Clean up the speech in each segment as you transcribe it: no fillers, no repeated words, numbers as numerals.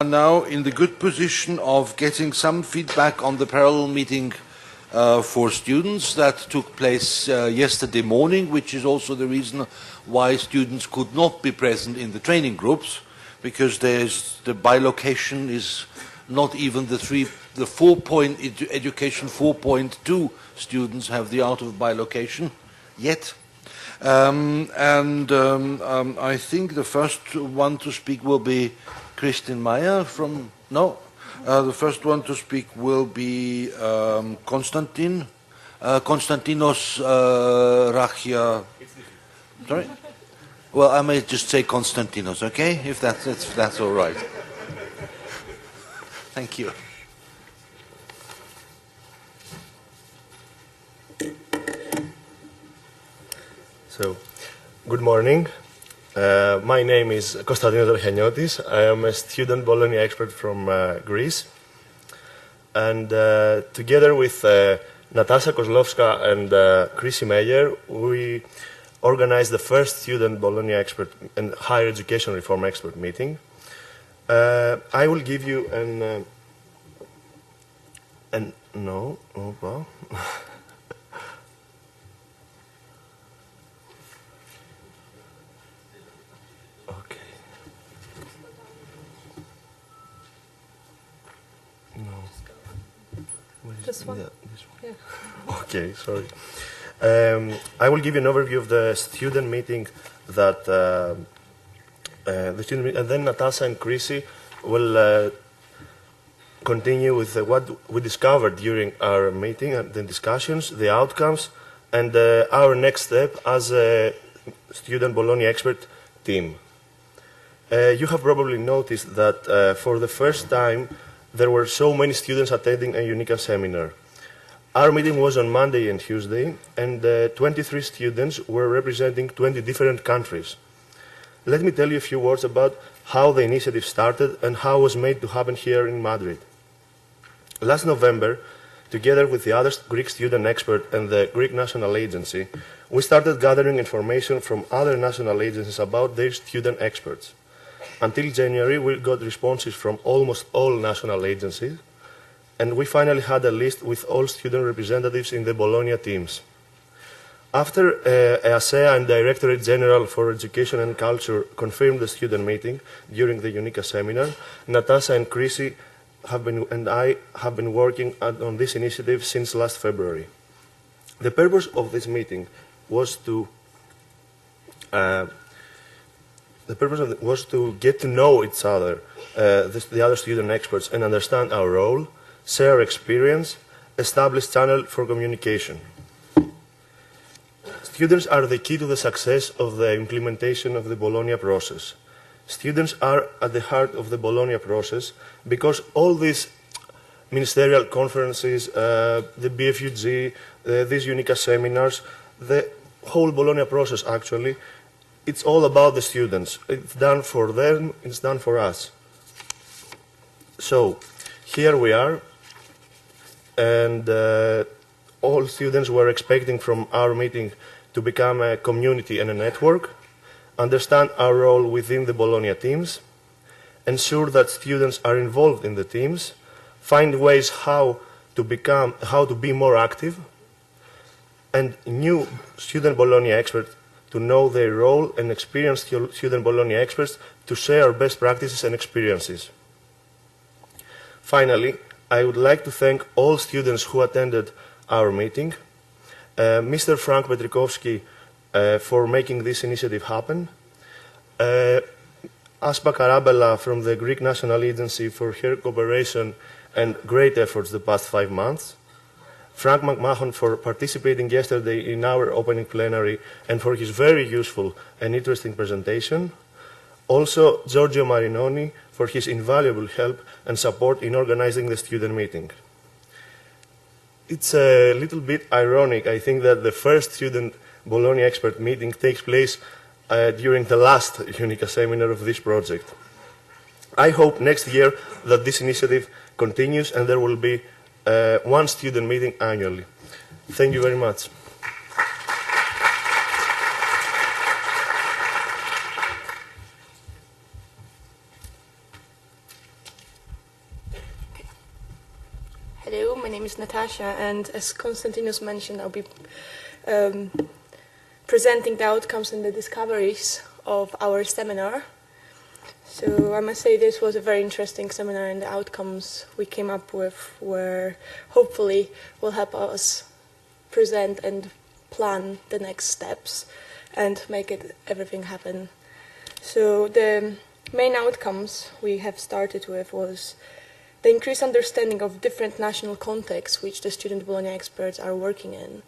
Now in the good position of getting some feedback on the parallel meeting for students that took place yesterday morning, which is also the reason why students could not be present in the training groups, because the bilocation is not even the 4-point education 4.2 students have the out of bilocation yet. I think the first one to speak will be Christine Meyer from, no, the first one to speak will be Konstantinos Rachia. Sorry? Well, I may just say Konstantinos, okay? If that's all right. Thank you. So, good morning. My name is Konstantinos Rachiotis. I am a student Bologna expert from Greece. And together with Natasha Kozlovska and Chrissy Meyer, we organized the first student Bologna expert and higher education reform expert meeting. I will give you This one? Yeah, this one. Yeah. Okay, sorry. I will give you an overview of the student meeting that and then Natasha and Chrissy will continue with what we discovered during our meeting and the discussions, the outcomes, and our next step as a student Bologna expert team. You have probably noticed that for the first time there were so many students attending a UNICA seminar. Our meeting was on Monday and Tuesday, and 23 students were representing 20 different countries. Let me tell you a few words about how the initiative started and how it was made to happen here in Madrid. Last November, together with the other Greek student expert and the Greek National Agency, we started gathering information from other national agencies about their student experts. Until January, we got responses from almost all national agencies, and we finally had a list with all student representatives in the Bologna teams. After EASEA and Directorate General for Education and Culture confirmed the student meeting during the UNICA seminar, Natasha and Chrissy and I have been working on this initiative since last February. The purpose of this meeting was to get to know each other, the other student experts, and understand our role, share experience, establish channel for communication. Students are the key to the success of the implementation of the Bologna process. Students are at the heart of the Bologna process because all these ministerial conferences, the BFUG, these UNICA seminars, the whole Bologna process actually, it's all about the students. It's done for them, it's done for us. So, here we are, and all students were expecting from our meeting to become a community and a network, understand our role within the Bologna teams, ensure that students are involved in the teams, find ways how to be more active, and new student Bologna experts to know their role, and experienced student Bologna experts to share best practices and experiences. Finally, I would like to thank all students who attended our meeting, Mr. Frank Petrikovsky for making this initiative happen, Aspa Karabella from the Greek National Agency for her cooperation and great efforts the past 5 months, Frank McMahon for participating yesterday in our opening plenary and for his very useful and interesting presentation. Also, Giorgio Marinoni for his invaluable help and support in organizing the student meeting. It's a little bit ironic, I think, that the first student Bologna expert meeting takes place during the last UNICA seminar of this project. I hope next year that this initiative continues and there will be one student meeting annually. Thank you very much. name is Natasha, and as Konstantinos mentioned, I'll be presenting the outcomes and the discoveries of our seminar. So I must say this was a very interesting seminar, and the outcomes we came up with were hopefully will help us present and plan the next steps and make everything happen. So the main outcomes we have started with was the increased understanding of different national contexts which the Student Bologna experts are working in.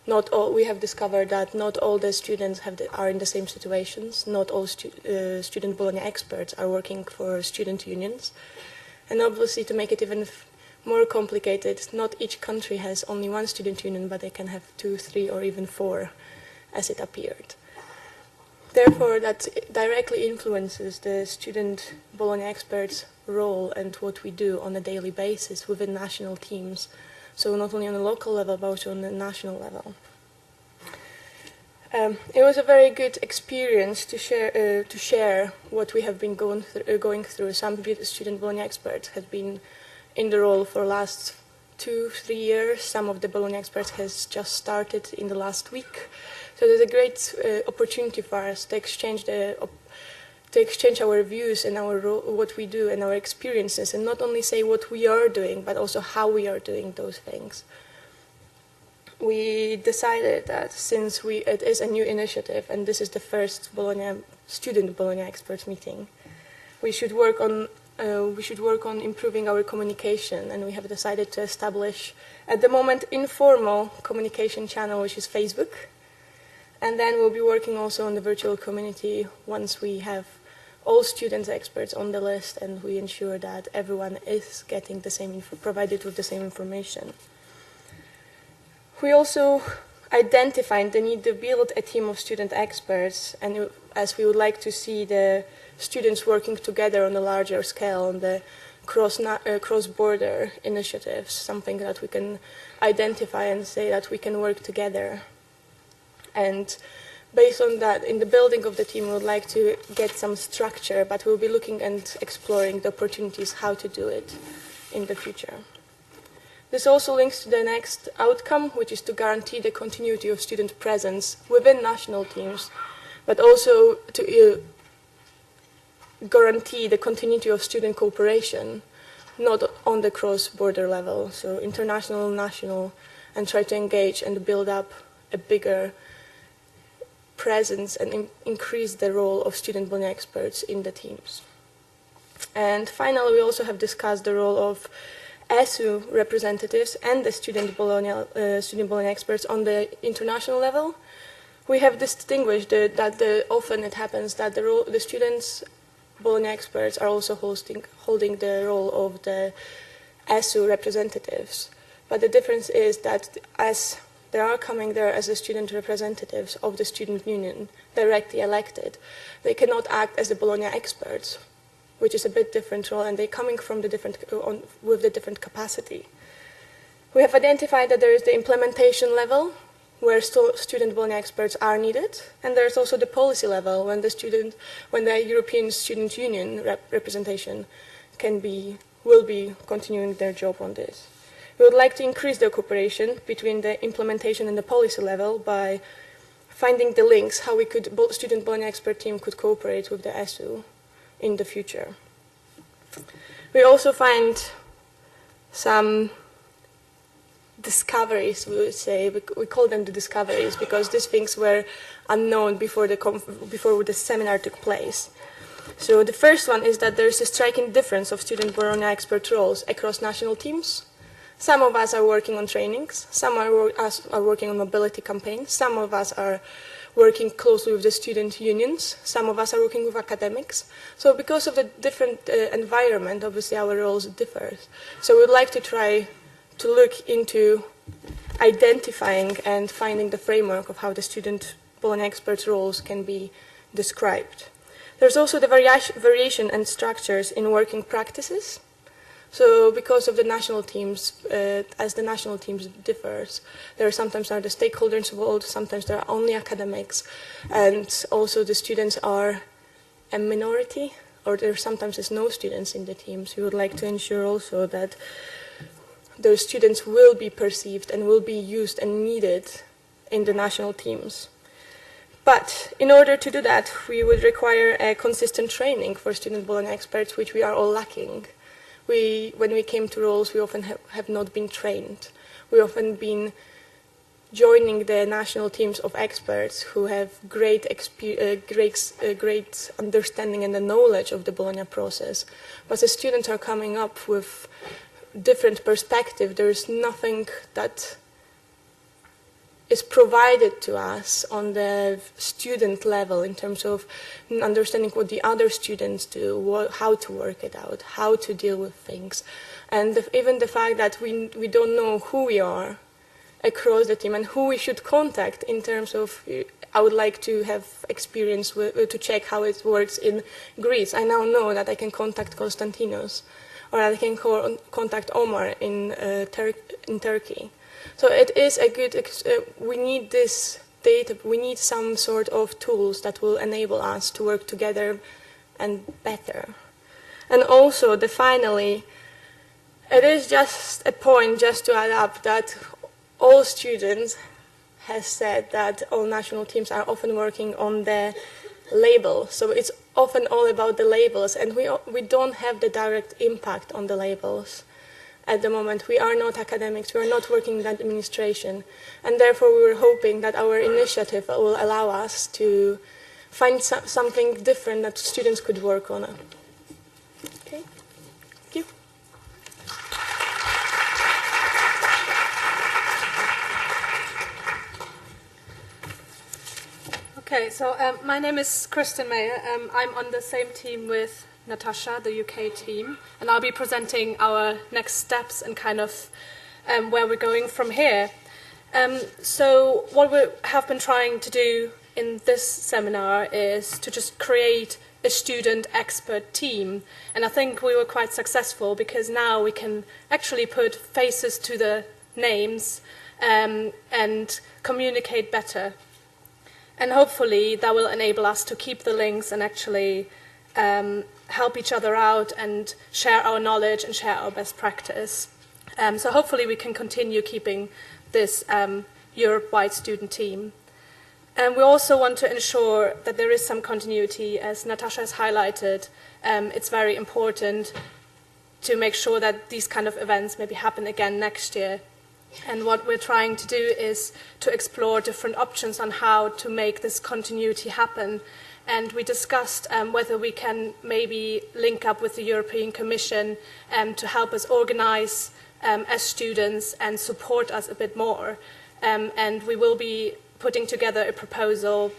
We have discovered that not all the students are in the same situations. Not all Student Bologna experts are working for student unions. And obviously, to make it even more complicated, not each country has only one student union, but they can have 2, 3, or even 4, as it appeared. Therefore, that directly influences the Student Bologna experts' role and what we do on a daily basis within national teams. So not only on the local level, but also on the national level. It was a very good experience to share what we have been going through. Some Student Bologna experts have been in the role for the last 2, 3 years. Some of the Bologna experts has just started in the last week. So there's a great opportunity for us to exchange our views and what we do and our experiences, and not only say what we are doing, but also how we are doing those things. We decided that since it is a new initiative, and this is the first Student Bologna experts meeting, we should work on improving our communication, and we have decided to establish, at the moment, informal communication channel, which is Facebook. And then we'll be working also on the virtual community once we have all students experts on the list and we ensure that everyone is getting the same provided with the same information. We also identified the need to build a team of student experts, and as we would like to see the students working together on a larger scale on the cross-border initiatives, something that we can identify and say that we can work together. And based on that, in the building of the team, we would like to get some structure, but we'll be looking and exploring the opportunities how to do it in the future. This also links to the next outcome, which is to guarantee the continuity of student presence within national teams, but also to guarantee the continuity of student cooperation, not on the cross-border level, so international, national, and try to engage and build up a bigger presence and increase the role of Student Bologna experts in the teams. And finally, we also have discussed the role of ESU representatives and the Student Bologna experts on the international level. We have distinguished that often it happens that the Students Bologna experts are also holding the role of the ESU representatives. But the difference is that as they are coming there as the student representatives of the student union, directly elected, they cannot act as the Bologna experts, which is a bit different role, and they're coming from with the different capacity. We have identified that there is the implementation level, where student Bologna experts are needed, and there's also the policy level, when the European Student Union representation will be continuing their job on this. We would like to increase the cooperation between the implementation and the policy level by finding the links how Student Bologna expert team could cooperate with the ESU in the future. We also find some discoveries, we would say. We call them the discoveries because these things were unknown before the seminar took place. So the first one is that there is a striking difference of Student Bologna expert roles across national teams. Some of us are working on trainings, some are working on mobility campaigns, some of us are working closely with the student unions, some of us are working with academics. So because of the different environment, obviously our roles differ. So we'd like to try to look into identifying and finding the framework of how the Student Bologna experts' roles can be described. There's also the variation and structures in working practices. So because of the national teams, as the national teams differs, there sometimes are the stakeholders involved, sometimes there are only academics, and also the students are a minority, or there sometimes is no students in the teams. We would like to ensure also that those students will be perceived and will be used and needed in the national teams. But in order to do that, we would require a consistent training for student Bologna experts, which we are all lacking. When we came to roles, we often have not been trained. We often been joining the national teams of experts who have great understanding and the knowledge of the Bologna process. But the students are coming up with different perspective. There is nothing that is provided to us on the student level in terms of understanding what the other students do, how to work it out, how to deal with things. And even the fact that we don't know who we are across the team and who we should contact in terms of, I would like to have experience to check how it works in Greece. I now know that I can contact Konstantinos, or I can contact Omar in Turkey. So it is a good, we need this data, we need some sort of tools that will enable us to work together and better. And also, finally, it is just a point just to add up that all students have said that all national teams are often working on the label. So it's often all about the labels, and we don't have the direct impact on the labels. At the moment, we are not academics, we are not working in administration, and therefore we were hoping that our initiative will allow us to find something different that students could work on. Okay, thank you. Okay, so my name is Kristen Mayer. I'm on the same team with Natasha, the UK team, and I'll be presenting our next steps and kind of where we're going from here. So what we have been trying to do in this seminar is to just create a student expert team, and I think we were quite successful because now we can actually put faces to the names and communicate better. And hopefully that will enable us to keep the links and actually help each other out and share our knowledge and share our best practice. So hopefully we can continue keeping this Europe-wide student team. And we also want to ensure that there is some continuity, as Natasha has highlighted. It's very important to make sure that these kind of events maybe happen again next year. And what we're trying to do is to explore different options on how to make this continuity happen. And we discussed whether we can maybe link up with the European Commission to help us organize as students and support us a bit more. And we will be putting together a proposal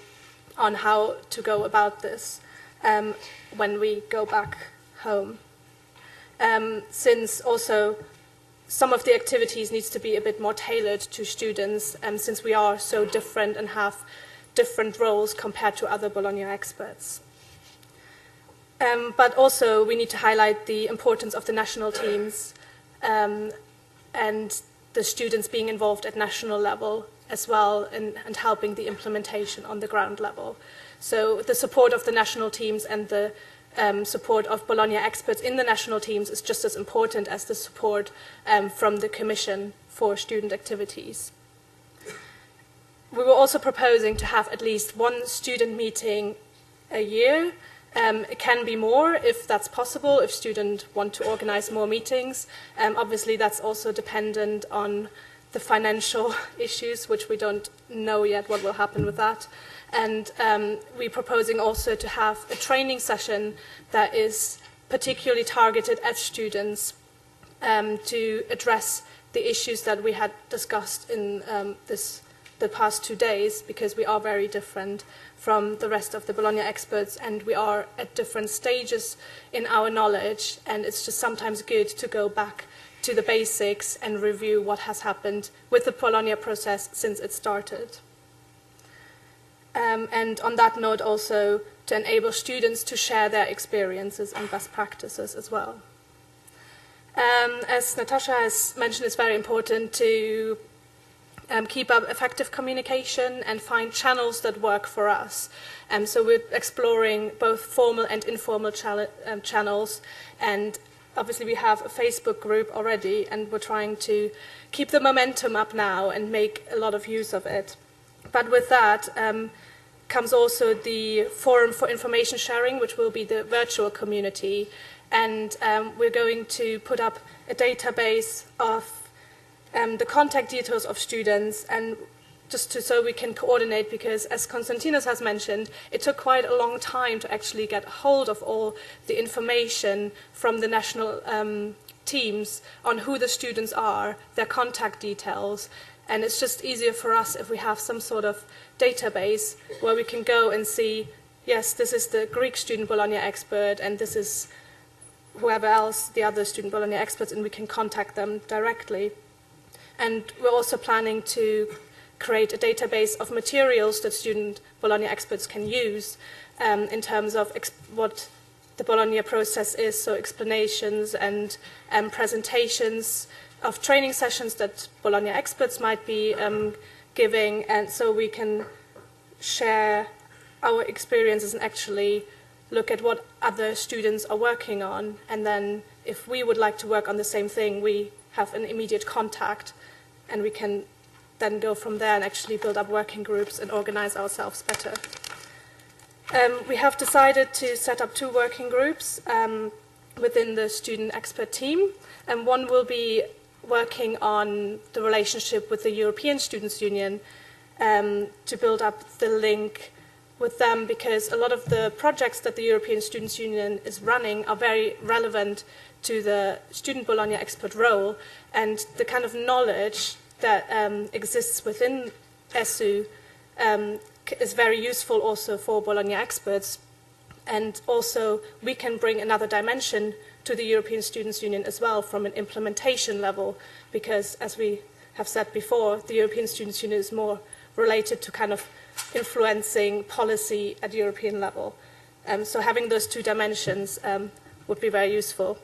on how to go about this when we go back home. Since also some of the activities needs to be a bit more tailored to students, since we are so different and have different roles compared to other Bologna experts. But also we need to highlight the importance of the national teams and the students being involved at national level as well, and helping the implementation on the ground level. So the support of the national teams and the support of Bologna experts in the national teams is just as important as the support from the Commission for student activities. We were also proposing to have at least one student meeting a year. It can be more if that's possible, if students want to organize more meetings. Obviously, that's also dependent on the financial issues, which we don't know yet what will happen with that. And we're proposing also to have a training session that is particularly targeted at students to address the issues that we had discussed in the past 2 days, because we are very different from the rest of the Bologna experts and we are at different stages in our knowledge, and it's just sometimes good to go back to the basics and review what has happened with the Bologna process since it started. And on that note also to enable students to share their experiences and best practices as well. As Natasha has mentioned, it's very important to keep up effective communication and find channels that work for us. So we're exploring both formal and informal channels, and obviously we have a Facebook group already, and we're trying to keep the momentum up now and make a lot of use of it. But with that comes also the Forum for Information Sharing, which will be the virtual community. And we're going to put up a database of the contact details of students, and so we can coordinate, because as Konstantinos has mentioned, it took quite a long time to actually get hold of all the information from the national teams on who the students are, their contact details, and it's just easier for us if we have some sort of database where we can go and see, yes, this is the Greek student Bologna expert, and this is whoever else, the other student Bologna experts, and we can contact them directly. And we're also planning to create a database of materials that student Bologna experts can use in terms of what the Bologna process is, so explanations and presentations of training sessions that Bologna experts might be giving, and so we can share our experiences and actually look at what other students are working on, and then if we would like to work on the same thing, we have an immediate contact, and we can then go from there and actually build up working groups and organize ourselves better. We have decided to set up 2 working groups within the student expert team, and one will be working on the relationship with the European Students' Union to build up the link with them, because a lot of the projects that the European Students' Union is running are very relevant to the student Bologna expert role, and the kind of knowledge that exists within ESU is very useful also for Bologna experts, and also we can bring another dimension to the European Students' Union as well from an implementation level, because as we have said before, the European Students' Union is more related to kind of influencing policy at European level. So having those 2 dimensions would be very useful.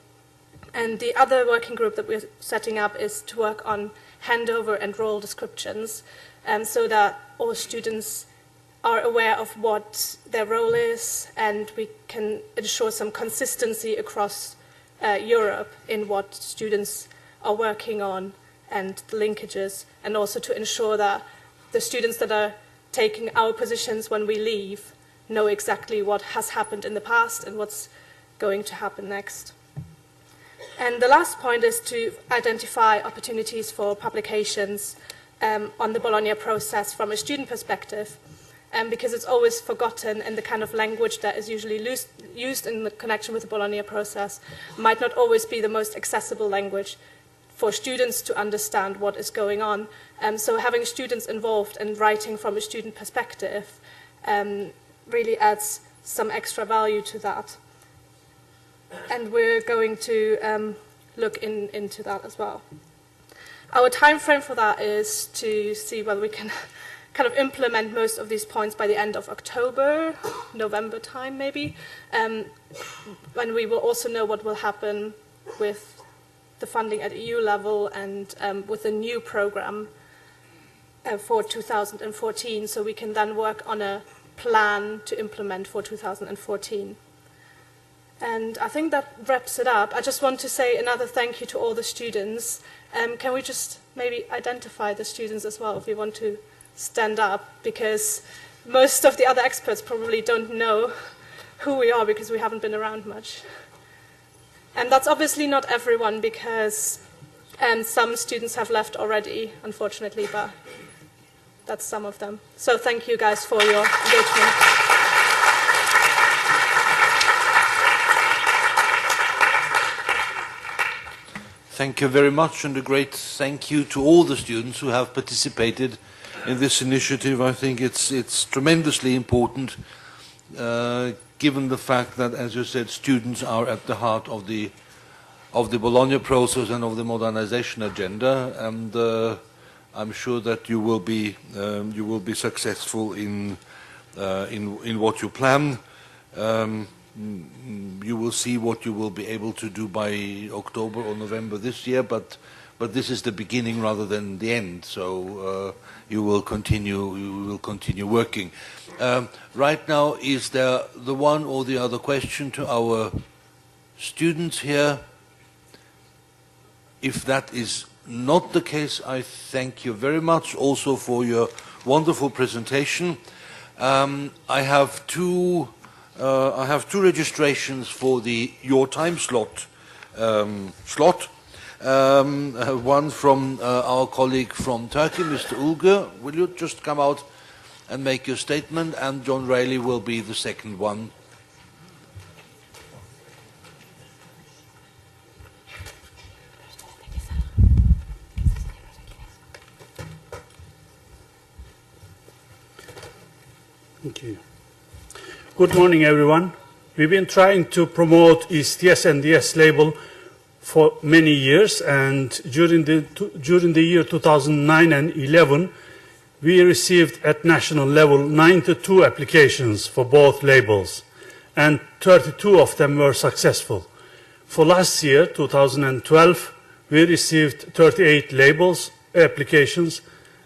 And the other working group that we're setting up is to work on handover and role descriptions, so that all students are aware of what their role is, and we can ensure some consistency across Europe in what students are working on and the linkages, and also to ensure that the students that are taking our positions when we leave know exactly what has happened in the past and what's going to happen next. And the last point is to identify opportunities for publications on the Bologna process from a student perspective, because it's always forgotten, and the kind of language that is usually used in the connection with the Bologna process might not always be the most accessible language for students to understand what is going on. So having students involved and writing from a student perspective really adds some extra value to that. And we're going to look into that as well. Our time frame for that is to see whether we can kind of implement most of these points by the end of October, November time maybe, when we will also know what will happen with the funding at EU level and with a new program for 2014, so we can then work on a plan to implement for 2014. And I think that wraps it up. I just want to say another thank you to all the students. Can we just maybe identify the students as well, if you want to stand up, because most of the other experts probably don't know who we are because we haven't been around much. And that's obviously not everyone, because some students have left already, unfortunately, but that's some of them. So thank you guys for your engagement. Thank you very much, and a great thank you to all the students who have participated in this initiative. I think it's tremendously important, given the fact that, as you said, students are at the heart of the Bologna process and of the modernization agenda, and I'm sure that you will be successful in what you plan. You will see what you will be able to do by October or November this year, but this is the beginning rather than the end. So you will continue working. Right now, is there the one or the other question to our students here? If that is not the case, I thank you very much also for your wonderful presentation. I have two registrations for your time slot. One from our colleague from Turkey, Mr. Ulger. Will you just come out and make your statement? And John Rayleigh will be the second one. Thank you. Good morning, everyone. We've been trying to promote ECTS and DS label for many years, and during the year 2009 and 11, we received at national level 92 applications for both labels, and 32 of them were successful. For last year, 2012, we received 38 labels applications,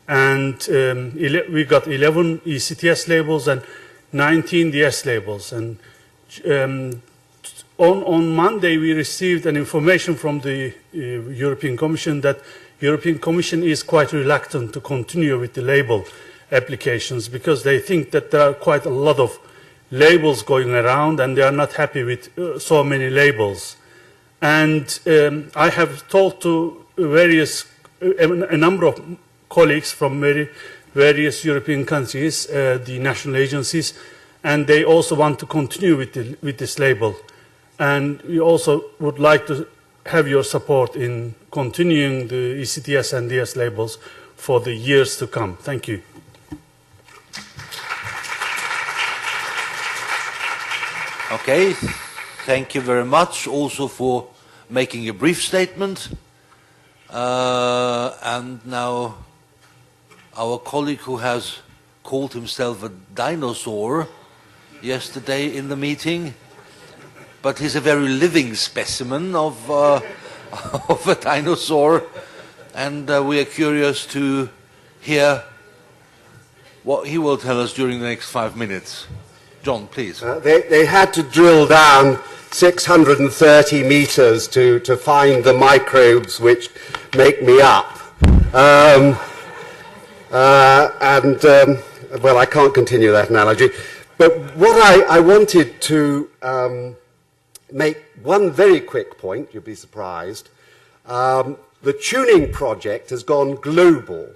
and we got 11 ECTS labels and 19 DS labels. And on Monday, we received an information from the European Commission that European Commission is quite reluctant to continue with the label applications because they think that there are quite a lot of labels going around and they are not happy with so many labels. And I have talked to a number of colleagues from various European countries, the national agencies, and they also want to continue with this label. And we also would like to have your support in continuing the ECTS and DS labels for the years to come. Thank you. Okay, thank you very much also for making a brief statement. And now our colleague who has called himself a dinosaur yesterday in the meeting, but he's a very living specimen of a dinosaur, and we are curious to hear what he will tell us during the next 5 minutes. John, please. They had to drill down 630 meters to find the microbes which make me up. Well, I can't continue that analogy. But what I wanted to make one very quick point, you'll be surprised. The tuning project has gone global,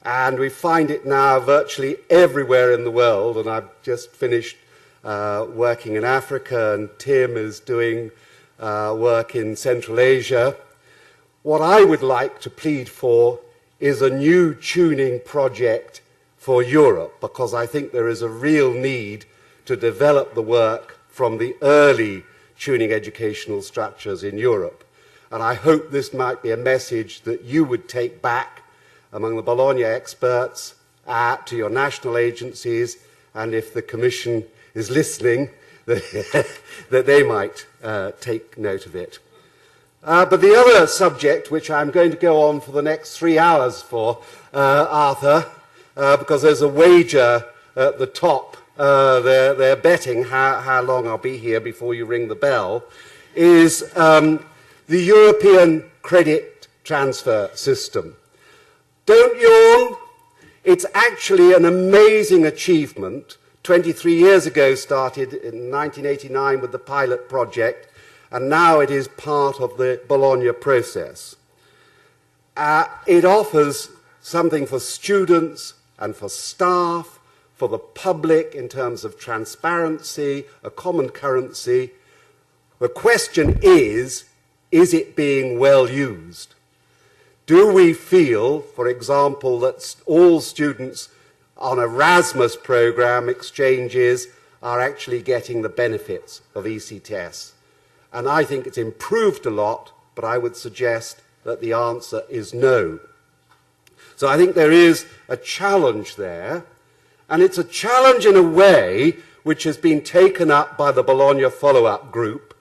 and we find it now virtually everywhere in the world, and I've just finished working in Africa, and Tim is doing work in Central Asia. What I would like to plead for is a new tuning project for Europe, because I think there is a real need to develop the work from the early tuning educational structures in Europe. And I hope this might be a message that you would take back among the Bologna experts to your national agencies, and if the Commission is listening, that they might take note of it. But the other subject, which I'm going to go on for the next 3 hours for, Arthur, because there's a wager at the top, they're betting how long I'll be here before you ring the bell, is the European credit transfer system. Don't yawn. It's actually an amazing achievement. 23 years ago started in 1989 with the pilot project, and now it is part of the Bologna process. It offers something for students and for staff, for the public in terms of transparency, a common currency. The question is it being well used? Do we feel, for example, that all students on Erasmus program exchanges are actually getting the benefits of ECTS? And I think it's improved a lot, but I would suggest that the answer is no. So I think there is a challenge there, and it's a challenge in a way which has been taken up by the Bologna follow-up group,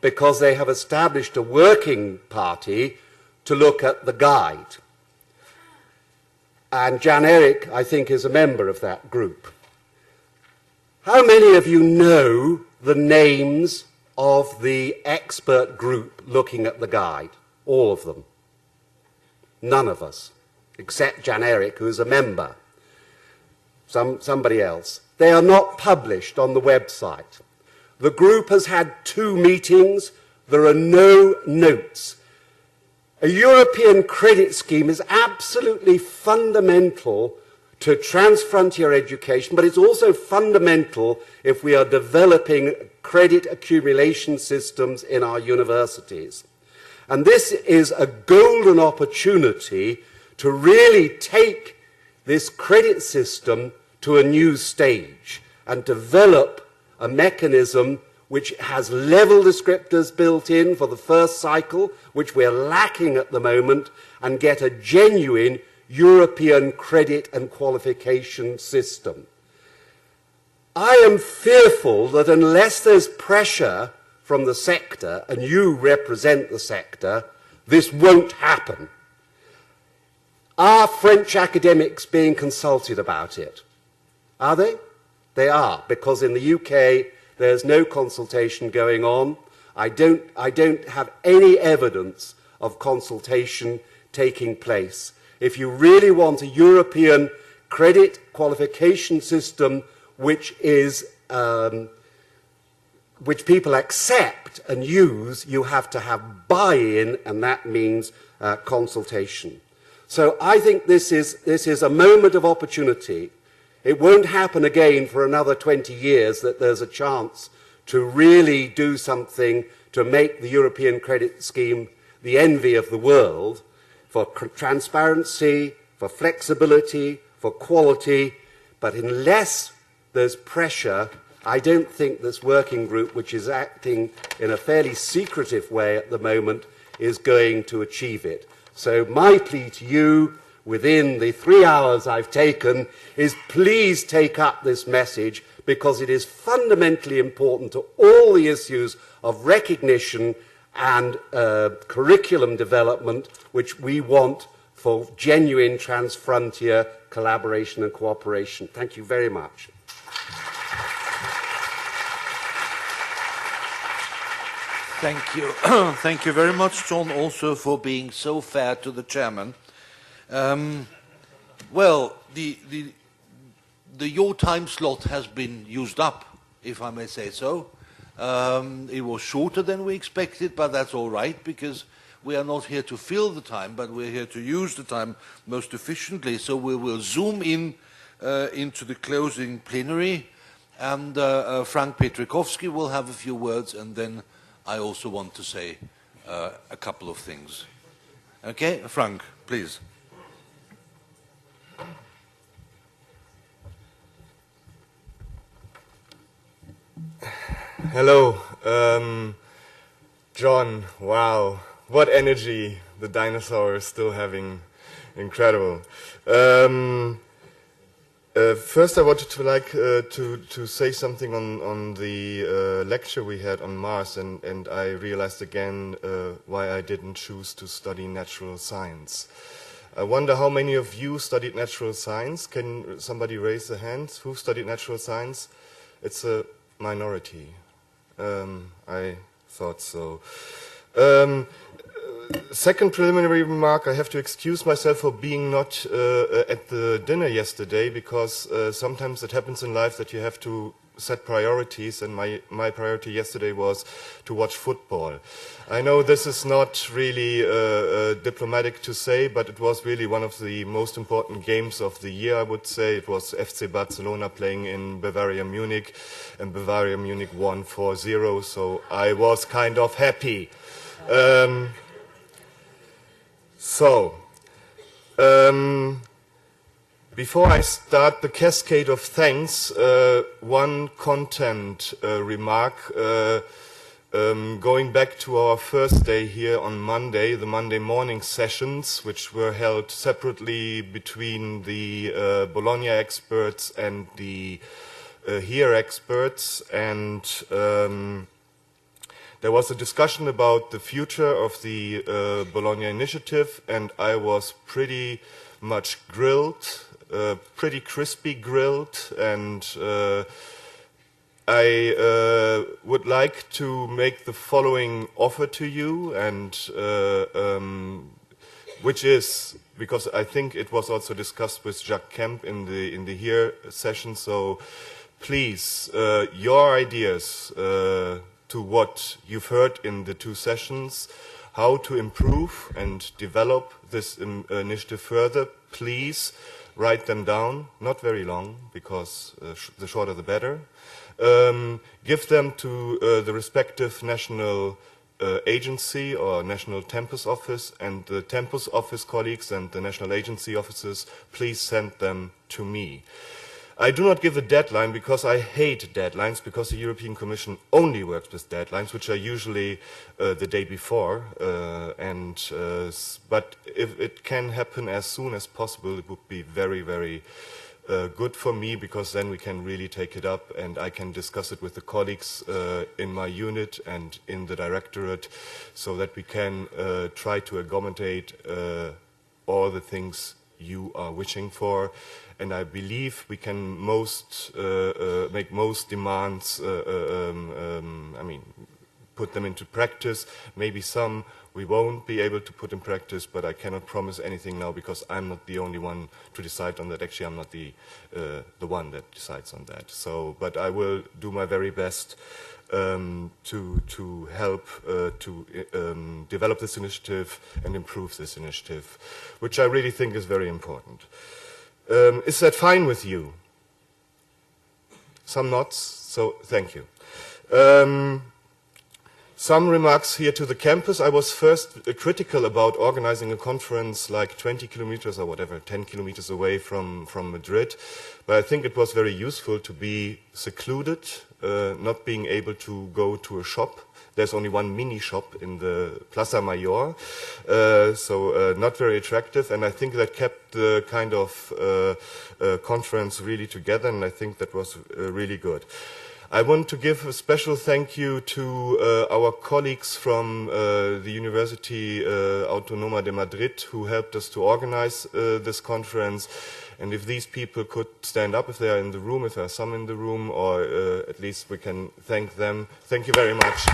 because they have established a working party to look at the guide. And Jan Erik, I think, is a member of that group. How many of you know the names of the expert group looking at the guide? All of them. None of us, except Jan Erik, who is a member. Somebody else. They are not published on the website. The group has had 2 meetings. There are no notes. A European credit scheme is absolutely fundamental to transfrontier education, but it's also fundamental if we are developing credit accumulation systems in our universities. And this is a golden opportunity to really take this credit system to a new stage and develop a mechanism which has level descriptors built in for the first cycle, which we're lacking at the moment, and get a genuine European credit and qualification system. I am fearful that unless there's pressure from the sector, and you represent the sector, this won't happen. Are French academics being consulted about it? Are they? They are, because in the UK there's no consultation going on. I don't have any evidence of consultation taking place. If you really want a European credit qualification system which people accept and use, you have to have buy-in, and that means consultation. So I think this is a moment of opportunity. It won't happen again for another 20 years that there's a chance to really do something to make the European credit scheme the envy of the world for transparency, for flexibility, for quality. But unless there's pressure, I don't think this working group, which is acting in a fairly secretive way at the moment, is going to achieve it. So my plea to you, within the 3 hours I've taken, is please take up this message, because it is fundamentally important to all the issues of recognition and curriculum development which we want for genuine transfrontier collaboration and cooperation. Thank you very much. Thank you. Thank you very much, John, also for being so fair to the chairman. Well, your time slot has been used up, if I may say so. It was shorter than we expected, but that's all right, because we are not here to fill the time, but we're here to use the time most efficiently. So we will zoom in into the closing plenary, and Frank Petrikovsky will have a few words, and then I also want to say a couple of things. Okay, Frank, please. Hello, John. Wow, what energy the dinosaur is still having. Incredible. First, I wanted to say something on the lecture we had on Mars, and I realized again why I didn't choose to study natural science. I wonder how many of you studied natural science. Can somebody raise a hand? Who studied natural science? It's a minority. I thought so. Second preliminary remark, I have to excuse myself for being not at the dinner yesterday, because sometimes it happens in life that you have to set priorities, and my priority yesterday was to watch football. I know this is not really diplomatic to say, but it was really one of the most important games of the year, I would say. It was FC Barcelona playing in Bavaria Munich, and Bavaria Munich won 4-0, so I was kind of happy. Before I start the cascade of thanks, one content remark. Going back to our first day here on Monday, the Monday morning sessions, which were held separately between the Bologna experts and the HERE experts, and there was a discussion about the future of the Bologna initiative, and I was pretty much grilled, pretty crispy grilled, and I would like to make the following offer to you, and which is, because I think it was also discussed with Jacques Kemp in the here session, so please, your ideas to what you've heard in the 2 sessions, how to improve and develop this initiative further, please write them down, not very long, because the shorter the better. Give them to the respective national agency or national Tempus office, and the Tempus office colleagues and the national agency officers, please send them to me. I do not give a deadline because I hate deadlines, because the European Commission only works with deadlines, which are usually the day before. But if it can happen as soon as possible, it would be very, very good for me, because then we can really take it up and I can discuss it with the colleagues in my unit and in the directorate, so that we can try to accommodate all the things you are wishing for. And I believe we can make most demands, put them into practice. Maybe some we won't be able to put in practice, but I cannot promise anything now, because I'm not the only one to decide on that. Actually, I'm not the one that decides on that. So, but I will do my very best to help to develop this initiative and improve this initiative, which I really think is very important. Is that fine with you? Some nods, so thank you. Some remarks here to the campus. I was first critical about organizing a conference like 20 kilometers or whatever, 10 kilometers away from Madrid, but I think it was very useful to be secluded, not being able to go to a shop. There's only one mini shop in the Plaza Mayor, so not very attractive, and I think that kept the kind of conference really together, and I think that was really good. I want to give a special thank you to our colleagues from the University Autónoma de Madrid, who helped us to organize this conference. And if these people could stand up, if they are in the room, if there are some in the room, or at least we can thank them. Thank you very much.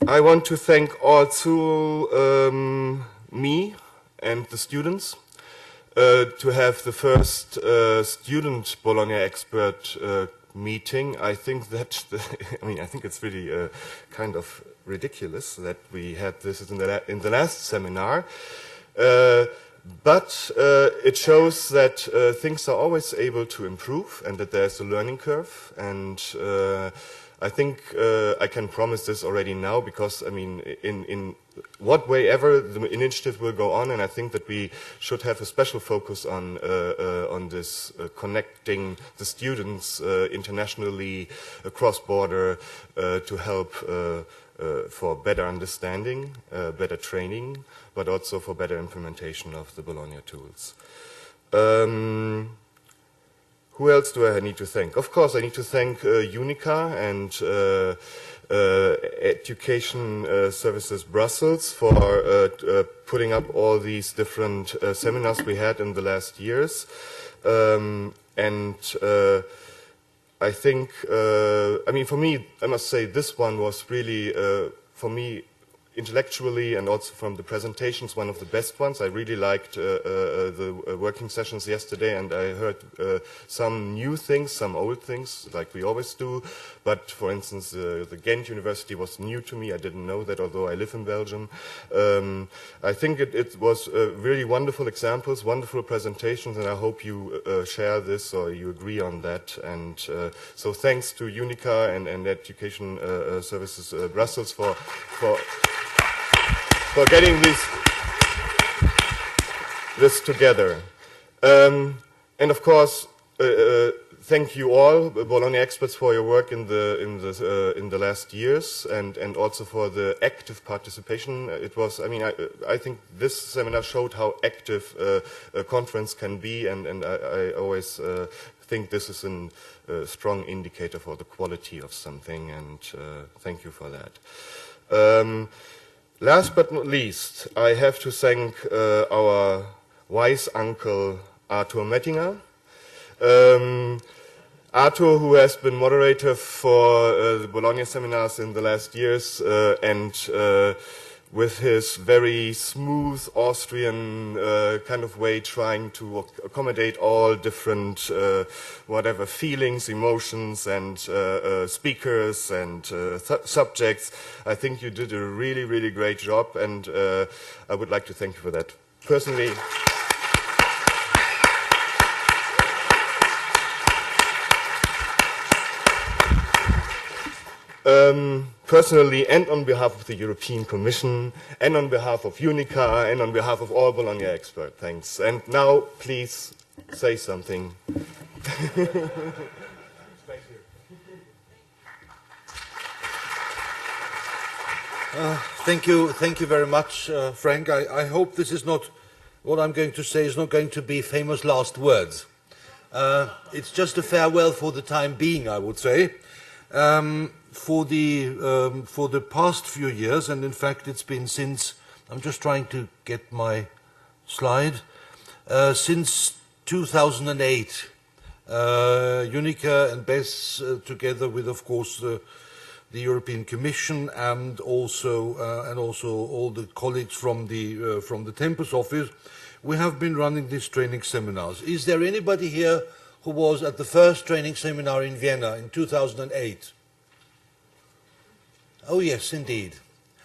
I want to thank also me and the students to have the first student Bologna expert meeting. I think that, I think it's really kind of ridiculous that we had this in the last seminar. But it shows that things are always able to improve and that there's a learning curve. And I think I can promise this already now, because in what way ever the initiative will go on, and I think that we should have a special focus on this connecting the students internationally, across border, to help for better understanding, better training, but also for better implementation of the Bologna tools. Who else do I need to thank? Of course, I need to thank UNICA and Education Services Brussels for putting up all these different seminars we had in the last years. I think, for me, I must say this one was really, for me, intellectually and also from the presentations, one of the best ones. I really liked the working sessions yesterday, and I heard some new things, some old things, like we always do. But for instance, the Ghent University was new to me. I didn't know that, although I live in Belgium. I think it was really wonderful examples, wonderful presentations, and I hope you share this or you agree on that. And so thanks to UNICA and Education Services Brussels for getting this together. And of course, thank you all, Bologna experts, for your work in the last years, and also for the active participation. It was, I think this seminar showed how active a conference can be, and I always think this is a strong indicator for the quality of something, and thank you for that. Last but not least, I have to thank our wise uncle Arthur Mettinger. Arthur, who has been moderator for the Bologna seminars in the last years, and with his very smooth Austrian kind of way, trying to accommodate all different whatever feelings, emotions, and speakers and subjects. I think you did a really, really great job, and I would like to thank you for that. Personally. Personally, and on behalf of the European Commission, and on behalf of UNICA, and on behalf of all Bologna experts, thanks. And now, please say something. Thank you very much, Frank. I hope this is not, what I'm going to say is not going to be famous last words. It's just a farewell for the time being, I would say. For the past few years, and in fact it's been since, I'm just trying to get my slide, since 2008, UNICA and BES, together with, of course, the European Commission and also all the colleagues from the Tempus office, we have been running these training seminars. Is there anybody here who was at the first training seminar in Vienna in 2008? Oh yes, indeed.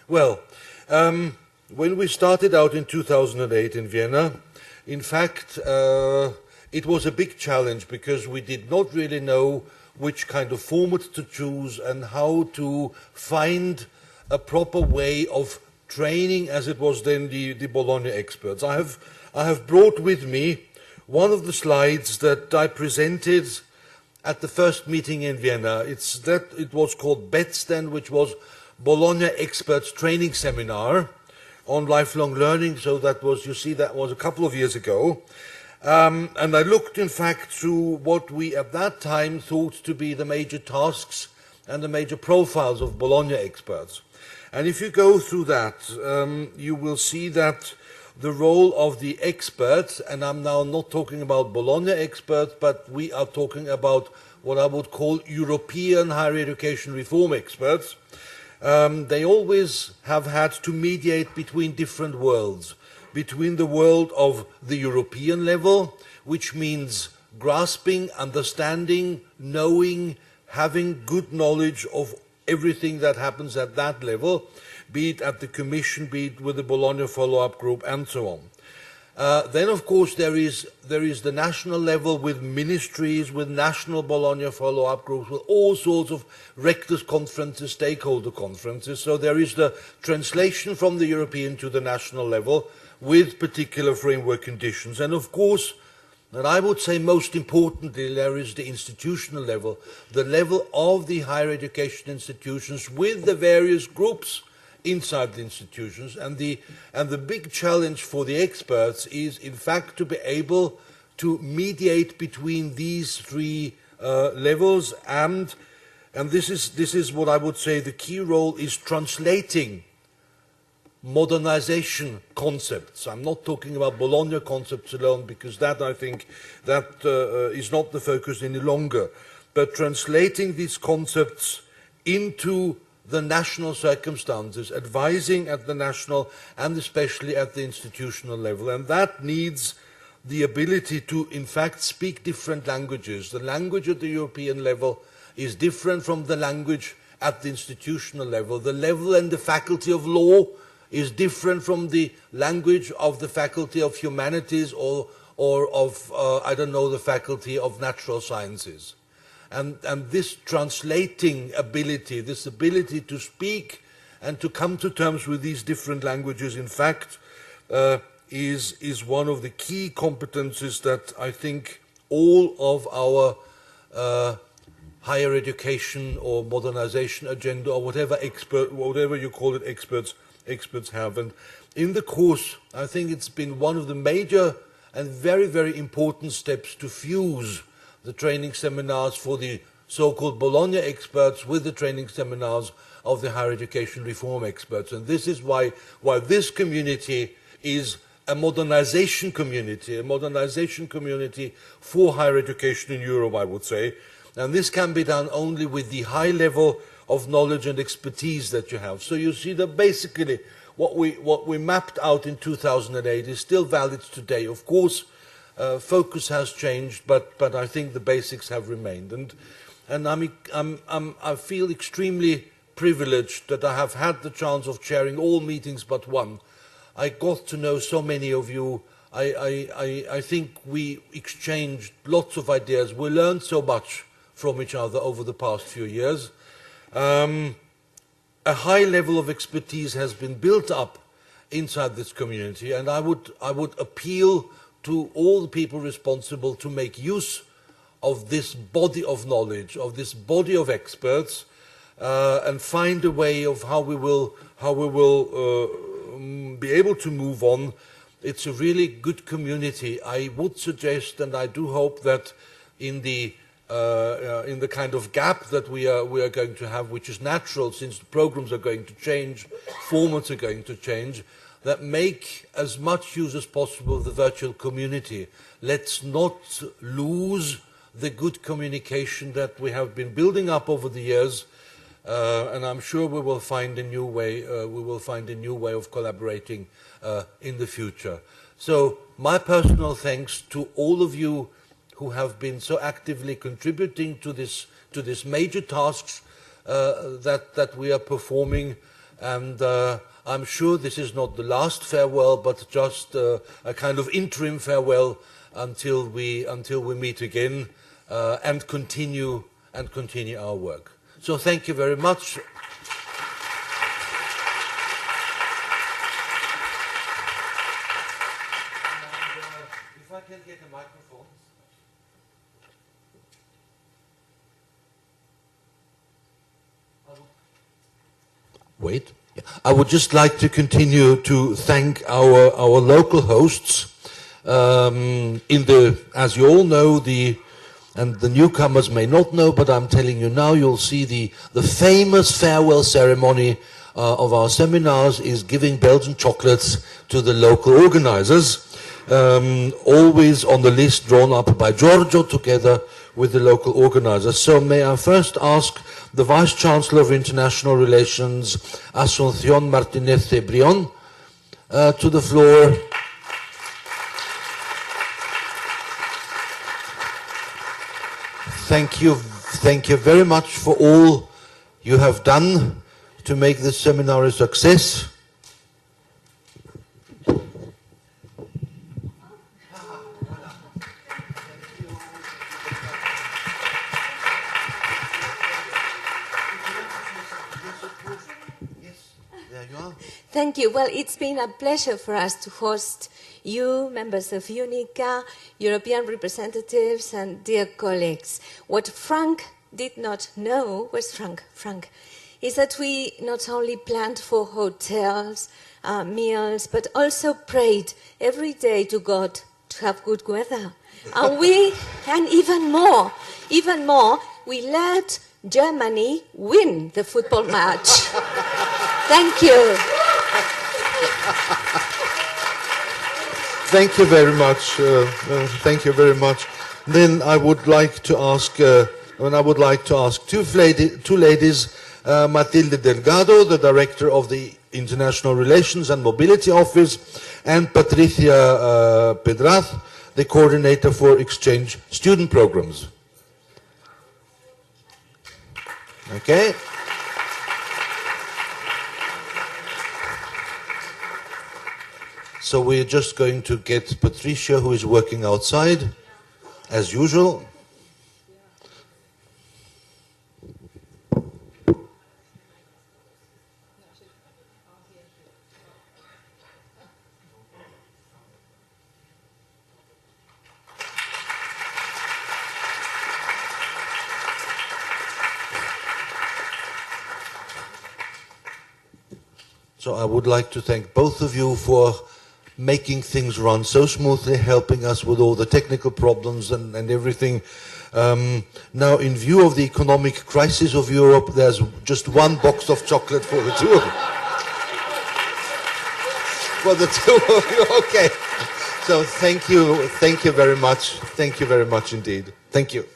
Well, when we started out in 2008 in Vienna, in fact, it was a big challenge because we did not really know which kind of format to choose and how to find a proper way of training, as it was then, the Bologna experts. I have brought with me one of the slides that I presented at the first meeting in Vienna. It was called BETS then, which was Bologna Experts Training Seminar on lifelong learning. So that was, you see, that was a couple of years ago. And I looked, in fact, through what we at that time thought to be the major tasks and the major profiles of Bologna experts. And if you go through that, you will see that the role of the experts, and I'm now not talking about Bologna experts, but we are talking about what I would call European higher education reform experts. They always have had to mediate between different worlds, between the world of the European level, which means grasping, understanding, knowing, having good knowledge of everything that happens at that level, be it at the Commission, be it with the Bologna follow-up group, and so on. Then, of course, there is the national level with ministries, with national Bologna follow-up groups, with all sorts of rectors' conferences, stakeholder conferences. So there is the translation from the European to the national level with particular framework conditions. And, of course, and I would say most importantly, there is the institutional level, the level of the higher education institutions with the various groups inside the institutions, and the big challenge for the experts is, in fact, to be able to mediate between these three levels, and this is what I would say the key role is translating modernization concepts. I'm not talking about Bologna concepts alone, because that, I think, that is not the focus any longer, but translating these concepts into the national circumstances, advising at the national and especially at the institutional level. And that needs the ability to, in fact, speak different languages. The language at the European level is different from the language at the institutional level. The level and the faculty of law is different from the language of the faculty of humanities or of, I don't know, the faculty of natural sciences. And this translating ability, this ability to speak and to come to terms with these different languages, in fact, is one of the key competencies that I think all of our higher education or modernization agenda, or whatever you call it, experts have. And in the course, I think it's been one of the major and very, very important steps to fuse the training seminars for the so-called Bologna experts with the training seminars of the higher education reform experts. And this is why this community is a modernization community for higher education in Europe, I would say. And this can be done only with the high level of knowledge and expertise that you have. So you see that basically what we mapped out in 2008 is still valid today. Of course, focus has changed, but I think the basics have remained. And I feel extremely privileged that I have had the chance of chairing all meetings but one. I got to know so many of you. I think we exchanged lots of ideas. We learned so much from each other over the past few years. A high level of expertise has been built up inside this community, and I would appeal to all the people responsible to make use of this body of knowledge, of this body of experts, and find a way of how we will be able to move on. It's a really good community. I would suggest, and I do hope that in the kind of gap that we are going to have, which is natural since the programs are going to change, formats are going to change, that make as much use as possible of the virtual community. Let's not lose the good communication that we have been building up over the years, and I'm sure we will find a new way. We will find a new way of collaborating in the future. So my personal thanks to all of you who have been so actively contributing to this major tasks that we are performing, and I'm sure this is not the last farewell, but just a kind of interim farewell until we meet again and continue our work. So thank you very much. If I can get a microphone. Wait. Yeah. I would just like to continue to thank our local hosts. As you all know, and the newcomers may not know, but I'm telling you now, you'll see the famous farewell ceremony of our seminars is giving Belgian chocolates to the local organizers, always on the list drawn up by Giorgio together with the local organizers. So may I first ask the Vice Chancellor of International Relations, Asunción Martínez Cebrión, to the floor. Thank you very much for all you have done to make this seminar a success. Thank you. Well, it's been a pleasure for us to host you, members of UNICA, European representatives, and dear colleagues. What Frank did not know, where's Frank? Frank, is that we not only planned for hotels, meals, but also prayed every day to God to have good weather. And even more, we let Germany win the football match. Thank you. Thank you very much. Thank you very much. Then I would like to ask two ladies, Matilde Delgado, the Director of the International Relations and Mobility Office, and Patricia Pedraz, the Coordinator for Exchange Student Programs. Okay. So we're just going to get Patricia, who is working outside, as usual. So I would like to thank both of you for making things run so smoothly, helping us with all the technical problems and everything. Now, in view of the economic crisis of Europe, there's just one box of chocolate for the two of you. For the two of you, okay. So thank you very much. Thank you very much indeed. Thank you.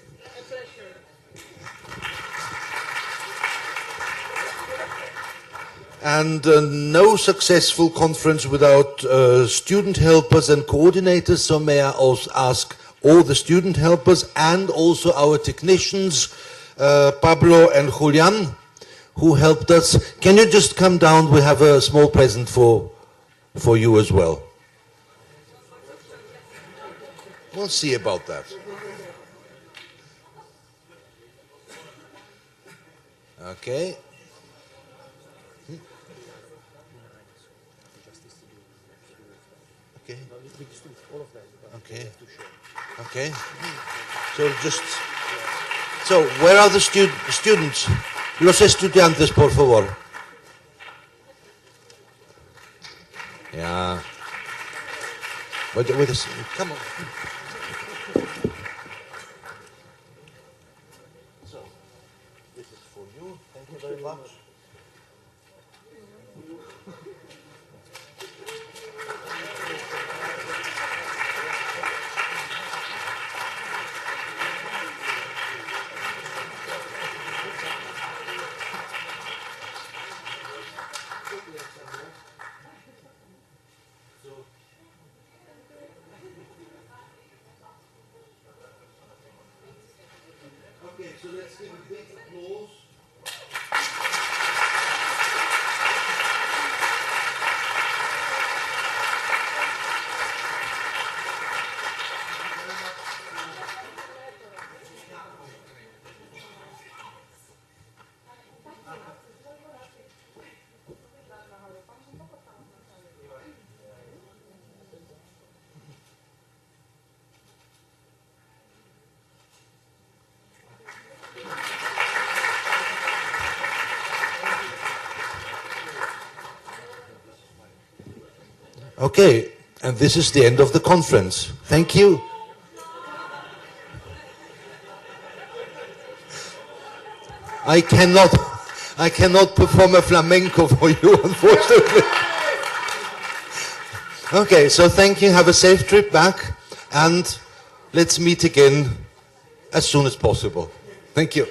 and no successful conference without student helpers and coordinators, so may I also ask all the student helpers and also our technicians, Pablo and Julian, who helped us. Can you just come down? We have a small present for you as well. We'll see about that. Okay. Okay. Okay. Okay. So where are the students? Los estudiantes, por favor. Yeah. Wait a second. Come on. So, this is for you. Thank you very much. Okay, so let's give a big applause. Okay, and this is the end of the conference. Thank you. I cannot perform a flamenco for you, unfortunately. Okay, so thank you. Have a safe trip back, and let's meet again as soon as possible. Thank you.